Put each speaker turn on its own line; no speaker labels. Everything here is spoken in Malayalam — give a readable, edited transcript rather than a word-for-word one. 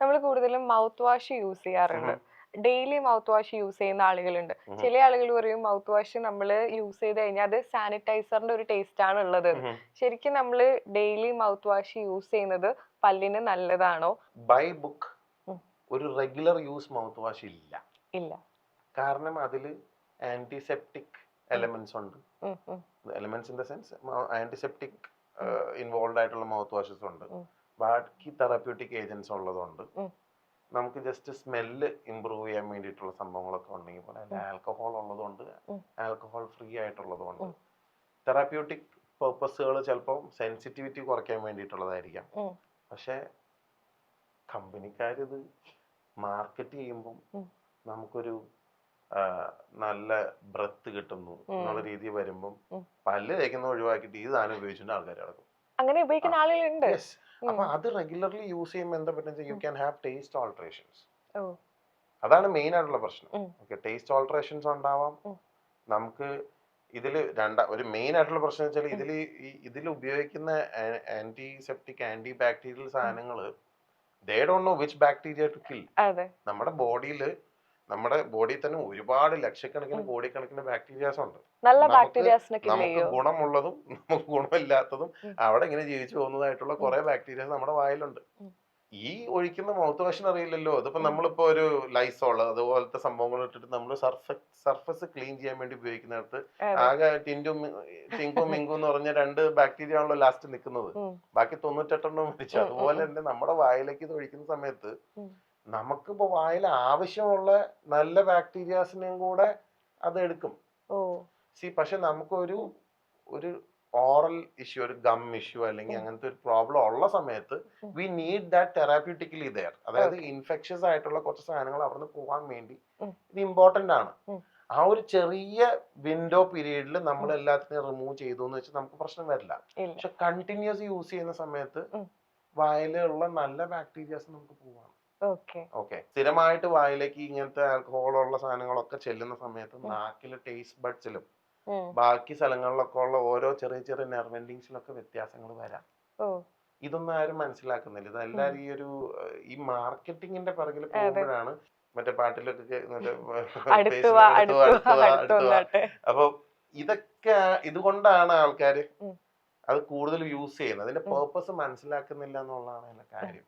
നമ്മൾ കൂടുതലും മൗത്ത് വാഷ് യൂസ് ചെയ്യാറുണ്ട്. ഡെയിലി മൗത്ത് വാഷ് യൂസ് ചെയ്യുന്ന ആളുകളുണ്ട്. ചില ആളുകൾ പറയും മൗത്ത് വാഷ് നമ്മൾ യൂസ് ചെയ്ത് കഴിഞ്ഞാൽ അത് സാനിറ്റൈസറിന്റെ ഒരു ടേസ്റ്റ് ആണ് ഉള്ളത്. ശരിക്കും നമ്മൾ ഡെയിലി മൗത്ത് വാഷ് യൂസ് ചെയ്യുന്നത് പല്ലിന് നല്ലതാണോ?
ബൈ ബുക്ക് ഒരു റെഗുലർ യൂസ് മൗത്ത് വാഷ് ഇല്ല.
ഇല്ല.
കാരണം അതിൽ ആന്റിസെപ്റ്റിക് എലമെന്റ്സ് ഉണ്ട്. Elements in the sense antiseptic involve ആയിട്ടുള്ള മൗത്ത് വാഷസ് ഉണ്ട്. ബാക്കി തെറാപ്യൂട്ടിക് ഏജൻസ് ഉള്ളതുകൊണ്ട് നമുക്ക് ജസ്റ്റ് സ്മെല്ല് ഇമ്പ്രൂവ് ചെയ്യാൻ വേണ്ടിയിട്ടുള്ള സംഭവങ്ങളൊക്കെ ഉണ്ടെങ്കിൽ പോലെ ആൽക്കഹോൾ ഉള്ളതുകൊണ്ട് ആൽക്കഹോൾ ഫ്രീ ആയിട്ടുള്ളതുകൊണ്ട് തെറാപ്യൂട്ടിക് പർപ്പസുകൾ ചിലപ്പോൾ സെൻസിറ്റിവിറ്റി കുറയ്ക്കാൻ വേണ്ടിയിട്ടുള്ളതായിരിക്കാം. പക്ഷെ കമ്പനിക്കാരിത് മാർക്കറ്റ് ചെയ്യുമ്പം നമുക്കൊരു നല്ല ബ്രത്ത് കിട്ടുന്നു എന്നുള്ള രീതി വരുമ്പം പല്ല് തേക്കുന്ന ഒഴിവാക്കിയിട്ട് ഈ സാധനം ഉപയോഗിച്ചിട്ട് ആൾക്കാർ കിടക്കും.
അങ്ങനെ ഉപയോഗിക്കുന്ന ആളുകളുണ്ട്.
അപ്പൊ അത് റെഗുലർലി യൂസ് ചെയ്യുമ്പോൾ എന്താ പറ്റുന്നത്, you can have taste alterations. അതാണ് മെയിൻ ആയിട്ടുള്ള പ്രശ്നം. ഓക്കെ, ടേസ്റ്റ് ഓൾട്ടറേഷൻസ് ഉണ്ടാവാം. നമുക്ക് ഇതില് ഒരു മെയിൻ ആയിട്ടുള്ള പ്രശ്നം വെച്ചാൽ ഇതിൽ ഉപയോഗിക്കുന്ന ആന്റിസെപ്റ്റിക് ആന്റി ബാക്ടീരിയൽ സാധനങ്ങള് they don't know which bacteria to kill. നമ്മുടെ ബോഡിയിൽ തന്നെ ഒരുപാട് ലക്ഷക്കണക്കിന് കോടിക്കണക്കിന് ബാക്ടീരിയാസ് ഉണ്ട്. നമുക്ക് ഗുണമുള്ളതും നമുക്ക് ഗുണമില്ലാത്തതും അവിടെ ഇങ്ങനെ ജീവിച്ചു പോകുന്നതായിട്ടുള്ള കുറെ ബാക്ടീരിയാസ് നമ്മുടെ വായിലുണ്ട്. ഈ ഒഴിക്കുന്ന മൗത്ത് വാഷിന് അറിയില്ലല്ലോ. അതിപ്പോ നമ്മളിപ്പോ ഒരു ലൈസോൾ അതുപോലത്തെ സംഭവങ്ങൾ ഇട്ടിട്ട് നമ്മൾ സർഫസ് ക്ലീൻ ചെയ്യാൻ വേണ്ടി ഉപയോഗിക്കുന്നിടത്ത് ആകെ ടിങ്കും മിങ്കും എന്ന് പറഞ്ഞ 2 ബാക്ടീരിയ ആണല്ലോ ലാസ്റ്റ് നിൽക്കുന്നത്. ബാക്കി 98 മരിച്ചു. അതുപോലെ തന്നെ നമ്മുടെ വായിലേക്ക് ഇത് ഒഴിക്കുന്ന സമയത്ത് നമുക്കിപ്പോ വായിൽ ആവശ്യമുള്ള നല്ല ബാക്ടീരിയാസിനെയും കൂടെ അത് എടുക്കും. പക്ഷെ നമുക്ക് ഒരു ഓറൽ ഇഷ്യൂ, ഒരു ഗം ഇഷ്യൂ അല്ലെങ്കിൽ അങ്ങനത്തെ ഒരു പ്രോബ്ലം ഉള്ള സമയത്ത് വി നീഡ് ദാറ്റ് തെറാപ്യൂട്ടിക്കലി ദെയർ. അതായത് ഇൻഫെക്ഷ്യസ് ആയിട്ടുള്ള കുറച്ച് സാധനങ്ങൾ അവിടെ നിന്ന് പോകാൻ വേണ്ടി ഇത് ഇമ്പോർട്ടന്റ് ആണ്. ആ ഒരു ചെറിയ വിൻഡോ പീരീഡിൽ നമ്മൾ എല്ലാത്തിനെയും റിമൂവ് ചെയ്തു എന്ന് വെച്ചാൽ നമുക്ക് പ്രശ്നം വരില്ല. പക്ഷെ കണ്ടിന്യൂസ് യൂസ് ചെയ്യുന്ന സമയത്ത് വായിലുള്ള നല്ല ബാക്ടീരിയാസ് നമുക്ക് പോവാണ്. ഓക്കെ, സ്ഥിരമായിട്ട് വായിലേക്ക് ഇങ്ങനത്തെ ആൽക്കഹോൾ ഉള്ള സാധനങ്ങളൊക്കെ ചെല്ലുന്ന സമയത്ത് നാക്കിലെ ടേസ്റ്റ് ബഡ്സിലും ബാക്കി സ്ഥലങ്ങളിലൊക്കെ ഉള്ള ഓരോ ചെറിയ ചെറിയ നെർവ് എൻഡിങ്സിലൊക്കെ വ്യത്യാസങ്ങൾ വരാം. ഇതൊന്നും ആരും മനസ്സിലാക്കുന്നില്ല. ഇതെല്ലാരും ഈ മാർക്കറ്റിങ്ങിന്റെ പിറകിൽ പോകുമ്പോഴാണ് മറ്റേ പാട്ടിലൊക്കെ അപ്പൊ ഇതൊക്കെ ഇതുകൊണ്ടാണ് ആൾക്കാര് അത് കൂടുതൽ യൂസ് ചെയ്യുന്നത്. അതിന്റെ പേർപ്പസ് മനസ്സിലാക്കുന്നില്ല എന്നുള്ളതാണ് അതിന്റെ കാര്യം.